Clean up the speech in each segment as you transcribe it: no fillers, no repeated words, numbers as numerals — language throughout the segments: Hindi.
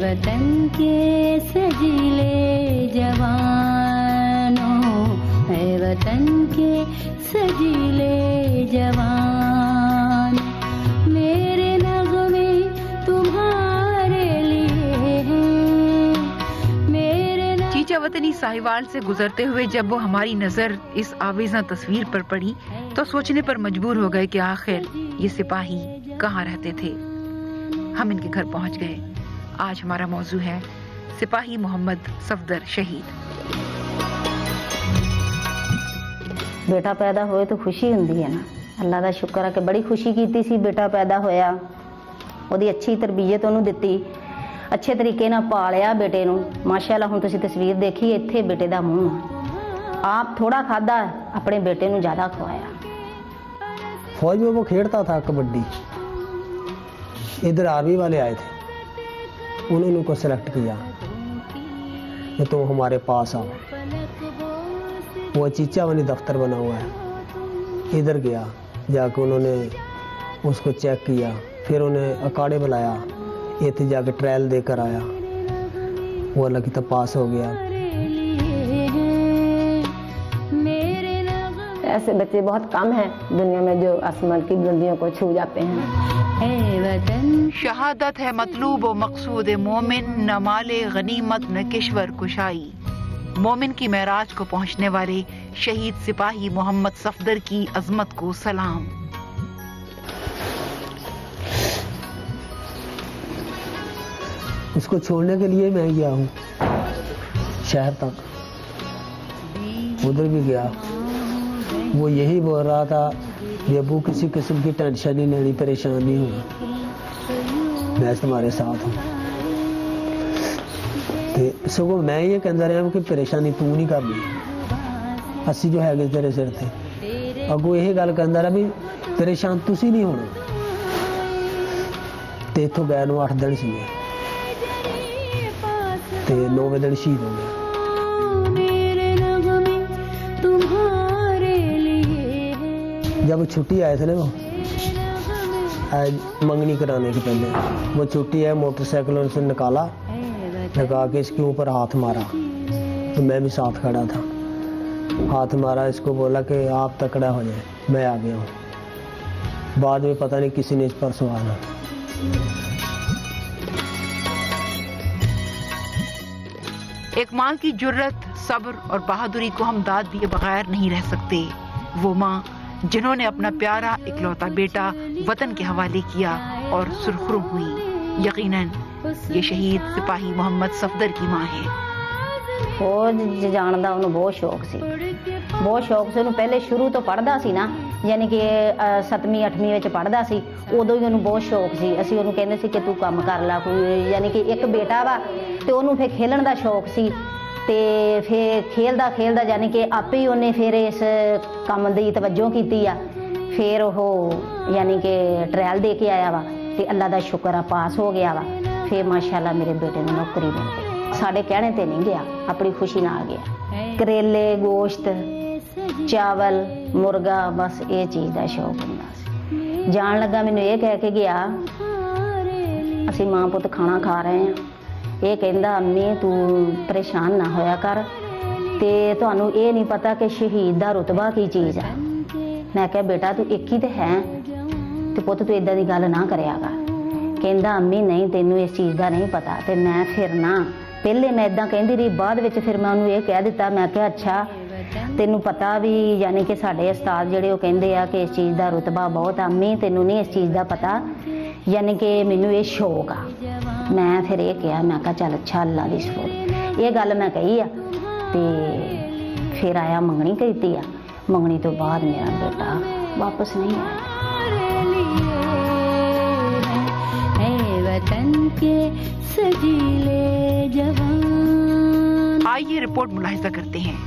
वतन के सजीले जवानों, है वतन के सजीले जवान, मेरे नगमे तुम्हारे लिए हैं, मेरे चीचा वतनी साहिवाल से गुजरते हुए जब वो हमारी नजर इस आवेज़ा तस्वीर पर पड़ी तो सोचने पर मजबूर हो गए कि आखिर ये सिपाही कहाँ रहते थे। हम इनके घर पहुंच गए। आज हमारा मौजू है सिपाही मोहम्मद सफदर शहीद। बेटा पैदा होए तो खुशी हुंदी है ना, अल्लाह का शुक्र है कि बड़ी खुशी कीती सी। बेटा पैदा होया, ਉਹਦੀ अच्छी तरबियत ਉਹਨੂੰ ਦਿੱਤੀ, अच्छे तरीके ਨਾਲ ਪਾਲਿਆ बेटे ਨੂੰ। माशाअल्लाह ਹੁਣ ਤੁਸੀਂ तस्वीर देखी, ਇੱਥੇ बेटे ਦਾ ਮੂੰਹ आप थोड़ा खादा, अपने बेटे ਨੂੰ ज़्यादा खवाया। फौज में वो खेलता था कबड्डी, इधर आर्मी वाले आए थे, उन्होंने उनको सेलेक्ट किया कि तुम हमारे पास आओ। वो चीचा वाली दफ्तर बना हुआ है, इधर गया, जाके उन्होंने उसको चेक किया, फिर उन्हें अखाड़े बुलाया, इतने जाके ट्रायल देकर आया, वो अल्लाह की तब पास हो गया। ऐसे बच्चे बहुत कम हैं दुनिया में जो आसमान की बुलंदियों को छू जाते हैं। शहादत है मतलूब व मकसूद मोमिन, न माले गनीमत न किश्वर कुशाई। मोमिन की मेराज को पहुंचने वाले शहीद सिपाही मोहम्मद सफदर की अजमत को सलाम। उसको छोड़ने के लिए मैं गया हूँ शहर तक, उधर भी गया। वो यही बोल रहा था कि अबू किसी किस्म की टेंशन नहीं लेनी, परेशान नहीं होना, मैं तुम्हारे साथ हूँ। तो सगों मैं ये कहता रहा कि परेशानी तू नहीं करनी, असी जो है तेरे सिर थे। अगो यही गल कहता रहा भी परेशान तुसी नहीं होना। तो इतों गए 8 दिन से 9वें दिन शहीद हो गया। जब छुट्टी आए थे ना, वो मंगनी कराने के पहले वो छुट्टी है, मोटरसाइकिल से निकाला, लगा के इसके ऊपर हाथ मारा, तो मैं भी साथ खड़ा था। हाथ मारा, इसको बोला कि आप तकड़ा हो जाए, मैं आ गया हूँ। बाद में पता नहीं किसी ने इस पर सवारा। एक माँ की जुर्रत, सब्र और बहादुरी को हम दाद दिए बगैर नहीं रह सकते। वो माँ जिन्होंने अपना प्यारा इकलौता बेटा वतन के हवाले किया और सुरखरू हुई, यकीनन ये शहीद सिपाही मोहम्मद सफदर की माँ है। फौज जान दा उन्हें बहुत शौक सी, बहुत शौक से। पहले शुरू तो पढ़दा सी ना, यानी कि 7वीं 8वीं में पढ़दा सी, उदों ही उन्हें बहुत शौक सी। असी उन्हें कहते सी कि तू काम कर ला कोई, यानी कि एक बेटा वा तो उन्हें फिर खेलन का शौक सी। ते फिर खेलदा खेलदा यानी कि आपे ही उन्हें फिर इस काम की तवज्जो की आ। फिर वो यानी कि ट्रायल दे के आया वा, ते अल्लाह का शुक्र आ पास हो गया वा। फिर माशाअल्लाह मेरे बेटे ने नौकरी मिल गई। साढ़े कहने ते नहीं गया, अपनी खुशी नाल गया। करेले, गोश्त, चावल, मुर्गा, बस ये चीज़ का शौक हुंदा। जान लगा मैनू ये कह के गया, असी माँ पुत खाना खा रहे हैं, ये कहंदा अम्मी तू परेशान ना होया कर, ते तुहानू ये नहीं पता कि शहीद दा रुतबा की चीज़ है। मैं कहा बेटा तू एक ही तो है, तो पुत तू इदां दी गल ना करेगा। कहंदा अम्मी नहीं तेनू इस चीज़ का नहीं पता। तो मैं फिर ना पहले मैं इदां कहंदी रही, बाद विच फिर मैं उन्होंने ये कह दिता, मैं कहा अच्छा तेनू पता भी, यानी कि साडे उस्ताद जिहड़े वो कहंदे आ कि इस चीज़ का रुतबा बहुत। अम्मी तेनू नहीं इस चीज़ का पता, यानी कि मैनू ये शौक आ। मैं फिर ये कहा, मैं कहा चल अच्छा अल्लाह दी सफर, ये गल मैं कही आ। ते फिर आया मंगनी की आ, मंगनी तो बाद मेरा बेटा वापस नहीं आया। वतन के सजीले जवान। आइए रिपोर्ट मुलाहिजा करते हैं,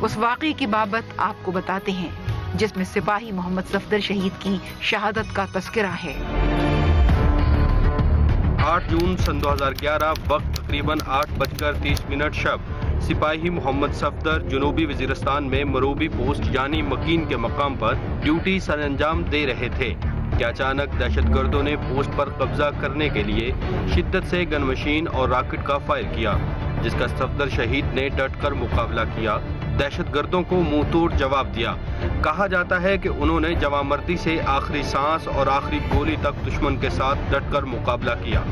उस वाक़े की बाबत आपको बताते हैं जिसमें सिपाही मोहम्मद सफदर शहीद की शहादत का तस्करा है। 8 जून सन 2011 वक्त तकरीबन 8:30 शब सिपाही मोहम्मद सफदर जनूबी वजीरिस्तान में मरूबी पोस्ट यानी मकीन के मकाम पर ड्यूटी सर अंजाम दे रहे थे। कि अचानक दहशतगर्दों ने पोस्ट पर कब्जा करने के लिए शिद्दत से गन मशीन और रॉकेट का फायर किया, जिसका सफदर शहीद ने डटकर मुकाबला किया, दहशतगर्दों को मुंह तोड़ जवाब दिया। कहा जाता है कि उन्होंने जवामर्दी से आखिरी सांस और आखिरी गोली तक दुश्मन के साथ डटकर मुकाबला किया।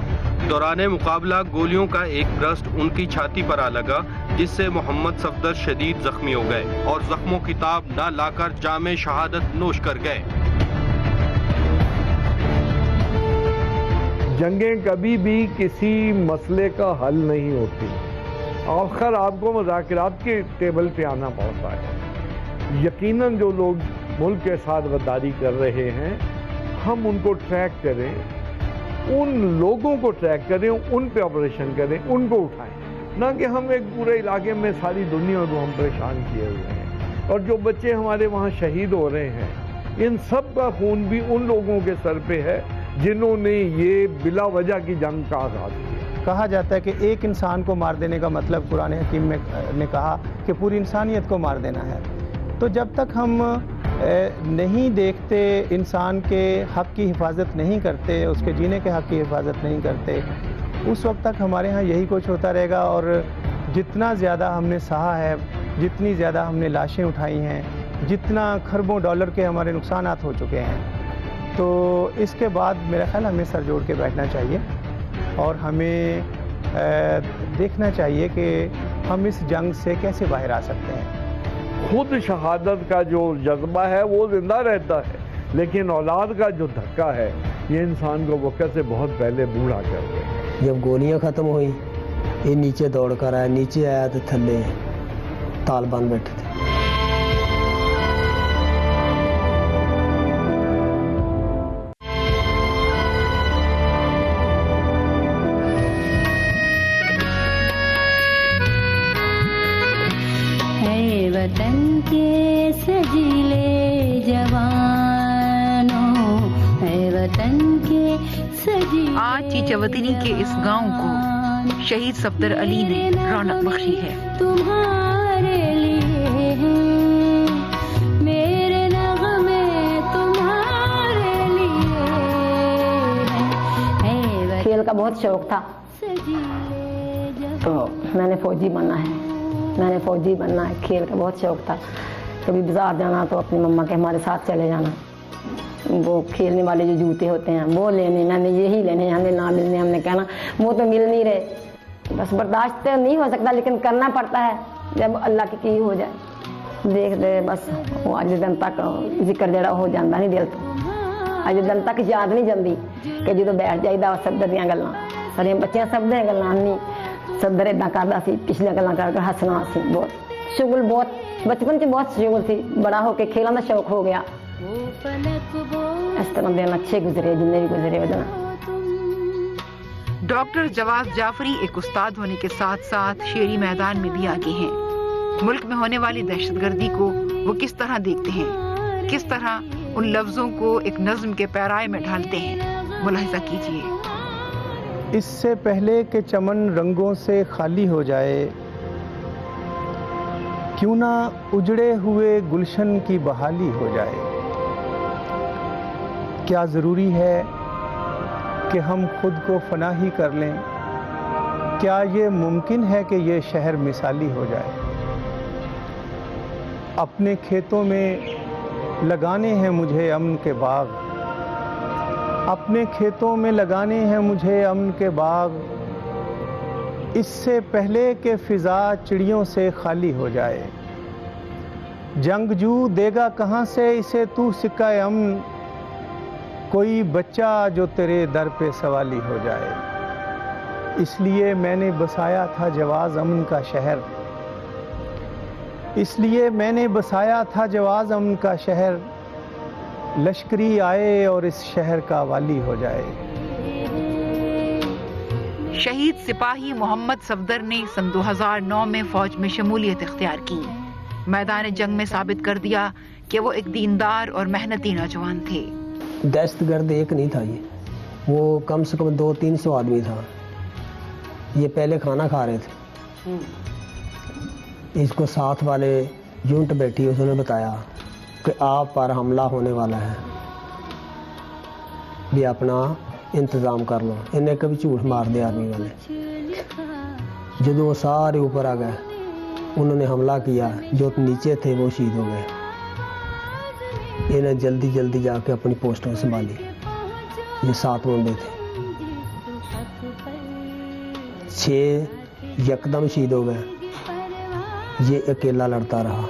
दौरान मुकाबला गोलियों का एक ब्रस्ट उनकी छाती पर आ लगा, जिससे मोहम्मद सफदर शदीद जख्मी हो गए और जख्मों की ताब न लाकर जामे शहादत नोश कर गए। जंगें कभी भी किसी मसले का हल नहीं होती, आखिर आपको मुज़ाकरात के टेबल पे आना पड़ता है। यकीनन जो लोग मुल्क के साथ गद्दारी कर रहे हैं, हम उनको ट्रैक करें, उन लोगों को ट्रैक करें, उन पे ऑपरेशन करें, उनको उठाएं, ना कि हम एक पूरे इलाके में सारी दुनिया को हम परेशान किए हुए हैं। और जो बच्चे हमारे वहाँ शहीद हो रहे हैं, इन सब का खून भी उन लोगों के सर पे है जिन्होंने ये बिला वजह की जंग का आगाज किया। कहा जाता है कि एक इंसान को मार देने का मतलब कुरान हकीम ने कहा कि पूरी इंसानियत को मार देना है। तो जब तक हम नहीं देखते, इंसान के हक़ की हिफाजत नहीं करते, उसके जीने के हक़ की हिफाजत नहीं करते, उस वक्त तक हमारे यहाँ यही कुछ होता रहेगा। और जितना ज़्यादा हमने सहा है, जितनी ज़्यादा हमने लाशें उठाई हैं, जितना खरबों डॉलर के हमारे नुकसानात हो चुके हैं, तो इसके बाद मेरा ख्याल हमें सर जोड़ के बैठना चाहिए और हमें देखना चाहिए कि हम इस जंग से कैसे बाहर आ सकते हैं। खुद शहादत का जो जज्बा है वो जिंदा रहता है, लेकिन औलाद का जो धक्का है ये इंसान को वक़्त से बहुत पहले बूढ़ा कर दे। जब गोलियां ख़त्म हुई, ये नीचे दौड़ कर आया, नीचे आया तो थल्ले तालिबान बैठे थे। वतन के सजीले जवानों, है वतन के सजीले। आज चीचवतनी के इस गांव को शहीद सफदर अली ने रौनक बख्शी है। तुम्हारे लिए हैं, मेरे नग़मे तुम्हारे लिए हैं। खेल का बहुत शौक था, तो मैंने फौजी बनना है, मैंने फौजी बनना है। खेल का बहुत शौक था। कभी बाजार जाना तो अपनी मम्मा के हमारे साथ चले जाना, वो खेलने वाले जो जूते होते हैं वो लेने, मैंने यही लेने, हमें ना मिलने, हमने कहना वो तो मिल नहीं रहे। बस बर्दाश्त तो नहीं हो सकता, लेकिन करना पड़ता है जब अल्लाह की हो जाए। देखते बस वो अज दिन तक जिक्र जड़ा हो जाता नहीं दिल तो, अज दिन तक याद नहीं जाती कि जो बैठ जाइदा सफदर ਦੀਆਂ ਗੱਲਾਂ, सारिया बच्चियां सफदर ਦੀਆਂ ਗੱਲਾਂ नहीं सफदर इदा करता सी, पिछलियां गल्लां कर हसना सी। बहुत शुगल, बहुत बचपन च बहुत शुगल थी, बड़ा होके खेलों का शौक हो गया। इस तरह दिन अच्छे गुजरे, जिन्ने भी गुजरे वजह। डॉक्टर जवाद जाफरी एक उस्ताद होने के साथ साथ शेरी मैदान में भी आगे हैं। मुल्क में होने वाली दहशतगर्दी को वो किस तरह देखते हैं, किस तरह उन लफ्जों को एक नज्म के पैराए में ढालते हैं, मुलाहिजा कीजिए। इससे पहले कि चमन रंगों से खाली हो जाए, क्यों ना उजड़े हुए गुलशन की बहाली हो जाए। क्या ज़रूरी है कि हम खुद को फना ही कर लें? क्या ये मुमकिन है कि ये शहर मिसाली हो जाए? अपने खेतों में लगाने हैं मुझे अमन के बाग, अपने खेतों में लगाने हैं मुझे अमन के बाग, इससे पहले कि फ़िज़ा चिड़ियों से खाली हो जाए। जंगजू देगा कहाँ से इसे तू सिक्का अमन, कोई बच्चा जो तेरे दर पे सवाली हो जाए। इसलिए मैंने बसाया था जवाज़ अमन का शहर, इसलिए मैंने बसाया था जवाज़ अमन का शहर, लश्करी आए और इस शहर का वाली हो जाए। शहीद सिपाही मोहम्मद सफदर ने सन 2009 में फौज में शमूलियत इख्तियार की। मैदान जंग में साबित कर दिया कि वो एक दीनदार और मेहनती नौजवान थे। दहशतगर्द एक नहीं था ये, वो कम से कम 200-300 आदमी था। ये पहले खाना खा रहे थे, इसको साथ वाले यूनिट बैठी, उसने बताया कि आप पर हमला होने वाला है। भी अपना इंतज़ाम कर लो। इन्हें कभी झूठ मार दिया आर्मी वाले। जब वो सारे ऊपर आ गए, उन्होंने हमला किया, जो नीचे थे वो शहीद हो गए। इन्हें जल्दी जल्दी जाके अपनी पोस्टें संभाली। ये 7 मुंडे थे, 6 यकदम शहीद हो गए। ये अकेला लड़ता रहा,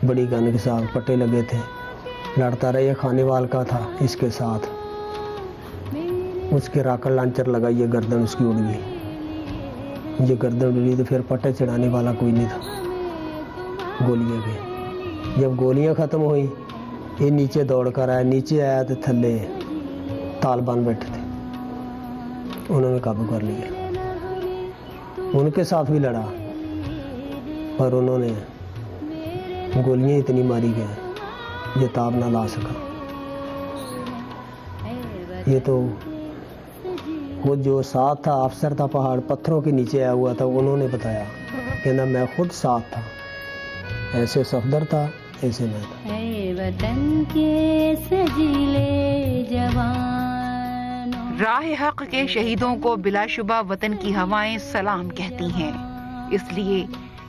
बड़ी गन के साथ, पट्टे लगे थे, लड़ता रहा। ये खानेवाल का था इसके साथ, उसके राकड़ लांचर लगा, ये गर्दन उसकी उड़ गई। ये गर्दन उड़ी तो फिर पट्टे चढ़ाने वाला कोई नहीं था गोलियां के। जब गोलियां ख़त्म हुई, ये नीचे दौड़ कर आया। नीचे आया तो थल्ले तालिबान बैठे थे, उन्होंने काबू कर लिया। उनके साथ भी लड़ा, पर उन्होंने गोलियां इतनी मारी गए ये ताब ना ला सका। ये तो वो जो साथ था, अफसर था, पहाड़ पत्थरों के नीचे आया हुआ था, उन्होंने बताया कि ना मैं खुद साथ था, ऐसे सफदर था, ऐसे मैं था। ऐ वतन के सजीले जवानों। राह हक के शहीदों को बिलाशुबा वतन की हवाएं सलाम कहती हैं, इसलिए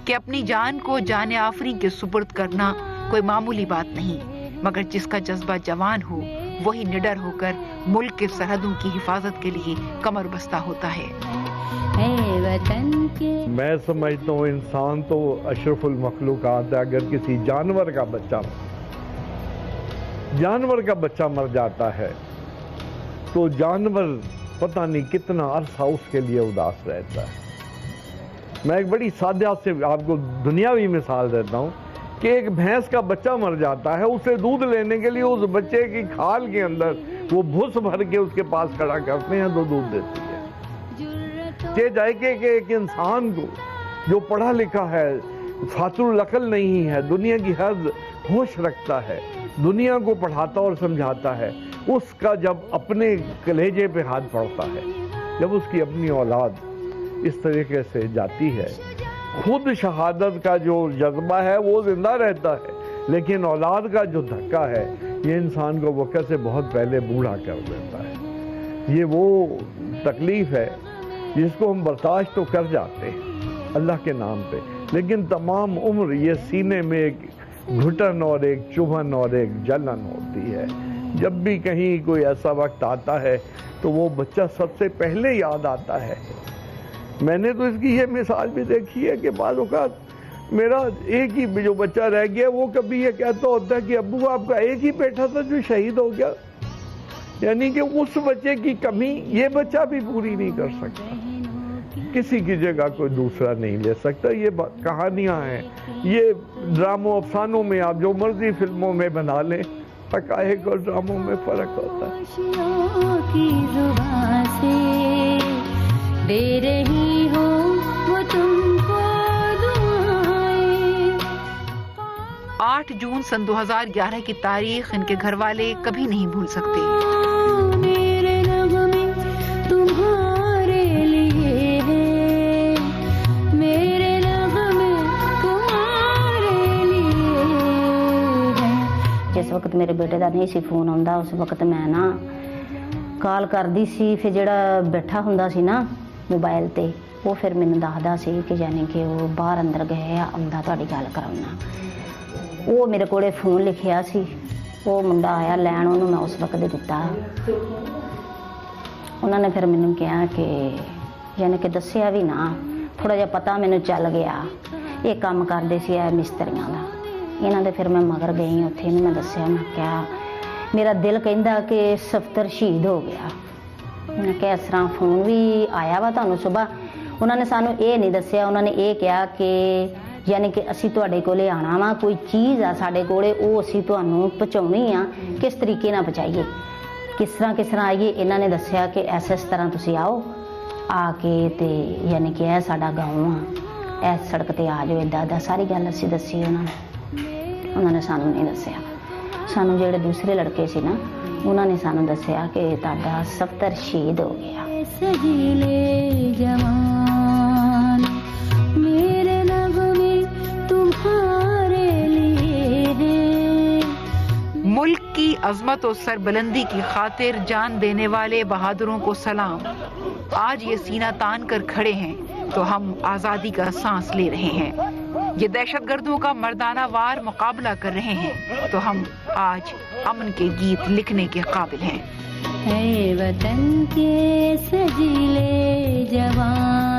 कि अपनी जान को जाने आफरी के सुपुर्द करना कोई मामूली बात नहीं, मगर जिसका जज्बा जवान हो वही निडर होकर मुल्क के सरहदों की हिफाजत के लिए कमर बस्ता होता है। ऐ वतन के मैं समझता हूँ इंसान तो अशरफुल मखलूकात है। अगर किसी जानवर का बच्चा मर जाता है तो जानवर पता नहीं कितना अरसा उसके लिए उदास रहता है। मैं एक बड़ी सादा से आपको दुनियावी मिसाल देता हूँ कि एक भैंस का बच्चा मर जाता है, उसे दूध लेने के लिए उस बच्चे की खाल के अंदर वो भूस भर के उसके पास खड़ा करते हैं तो दूध देती है। ये जाए कि एक इंसान को जो पढ़ा लिखा है, फातुल अकल नहीं है, दुनिया की हद होश रखता है, दुनिया को पढ़ाता और समझाता है, उसका जब अपने कलेजे पे हाथ पड़ता है, जब उसकी अपनी औलाद इस तरीके से जाती है, खुद शहादत का जो जज्बा है वो जिंदा रहता है, लेकिन औलाद का जो धक्का है ये इंसान को वक़्त से बहुत पहले बूढ़ा कर देता है। ये वो तकलीफ है जिसको हम बर्दाश्त तो कर जाते हैं अल्लाह के नाम पे, लेकिन तमाम उम्र ये सीने में एक घुटन और एक चुभन और एक जलन होती है। जब भी कहीं कोई ऐसा वक्त आता है तो वो बच्चा सबसे पहले याद आता है। मैंने तो इसकी ये मिसाल भी देखी है कि बाज़ औक़ात मेरा एक ही जो बच्चा रह गया वो कभी ये कहता होता है कि अब्बू आपका एक ही बेटा था जो शहीद हो गया, यानी कि उस बच्चे की कमी ये बच्चा भी पूरी नहीं कर सकता, किसी की जगह कोई दूसरा नहीं ले सकता। ये कहानियाँ हैं, ये ड्रामों अफसानों में आप जो मर्जी फिल्मों में बना लें, हक़ाइक़ और ड्रामों में फ़र्क होता है। की जुबां से दे रही हो वो तुमको दुआएं। 8 जून सन 2011 की तारीख इनके घर वाले कभी नहीं भूल सकते। मेरे नग़मे तुम्हारे लिए है, मेरे नग़मे तुम्हारे लिए है। जिस वक्त मेरे बेटे का नहीं सी फोन आਉਂਦਾ, उस वक्त मैं ना ਕਾਲ ਕਰਦੀ ਸੀ, ਫਿਰ ਜਿਹੜਾ ਬੈਠਾ ਹੁੰਦਾ ਸੀ ਨਾ ਮੋਬਾਈਲ ਤੇ ਉਹ ਫਿਰ ਮੈਨੂੰ ਦੱਸਦਾ ਸੀ ਕਿ ਯਾਨੀ ਕਿ ਉਹ ਬਾਹਰ ਅੰਦਰ ਗਏ ਆ, ਆਉਂਦਾ ਤੁਹਾਡੀ ਗੱਲ ਕਰਾਉਣਾ। ਉਹ ਮੇਰੇ ਕੋਲੇ ਫੋਨ ਲਿਖਿਆ ਸੀ, ਉਹ ਮੁੰਡਾ ਆਇਆ ਲੈਣ, ਉਹਨੂੰ ਮੈਂ ਉਸ ਵਕਤ ਦਿੱਤਾ। ਉਹਨਾਂ ਨੇ ਫਿਰ ਮੈਨੂੰ ਕਿਹਾ ਕਿ ਯਾਨੀ ਕਿ ਦੱਸਿਆ ਵੀ ਨਾ, ਥੋੜਾ ਜਿਹਾ ਪਤਾ ਮੈਨੂੰ ਚੱਲ ਗਿਆ। ਇਹ ਕੰਮ ਕਰਦੇ ਸੀ ਇਹ ਮਿਸਤਰੀਆਂ ਦਾ। ਇਹਨਾਂ ਦੇ ਫਿਰ ਮੈਂ ਮਗਰ ਗਈ, ਉੱਥੇ ਇਹਨੂੰ ਮੈਂ ਦੱਸਿਆ, ਮੈਂ ਕਿਹਾ मेरा दिल कहता कि सफदर शहीद हो गया। मैं क्या इस तरह फोन भी आया वा तुहानू सुबह, उन्होंने सानू ये नहीं दस्सिया, उन्होंने ये कहा कि यानी कि असी तुहाडे कोले आना वा, कोई चीज़ आ साडे कोले वो असी तुहानू पहुँचाउणी आ, किस तरीके नाल पहुँचाइए, किस तरह आइए। इन्हों ने दस्सिया कि इस तरह तुसी आओ, आके ते यानी कि यह साडा गाँव आ, इस सड़क ते आ जाओ, इदा इदा सारी गल असी दसी। उन्होंने सानू नहीं दस्सिया। सानू जेड़े दूसरे लड़के सी ना, उन्होंने सानू दस्सिया कि तुहाडा सफदर शहीद हो गया। सजीले जवान मेरे नग़मे तुम्हारे लिए है। मुल्क की अजमत और सरबुलंदी की खातिर जान देने वाले बहादुरों को सलाम। आज ये सीना तान कर खड़े हैं तो हम आज़ादी का सांस ले रहे हैं। ये दहशतगर्दों का मर्दाना वार मुकाबला कर रहे हैं तो हम आज अमन के गीत लिखने के काबिल हैं। है वतन के सजीले जवान।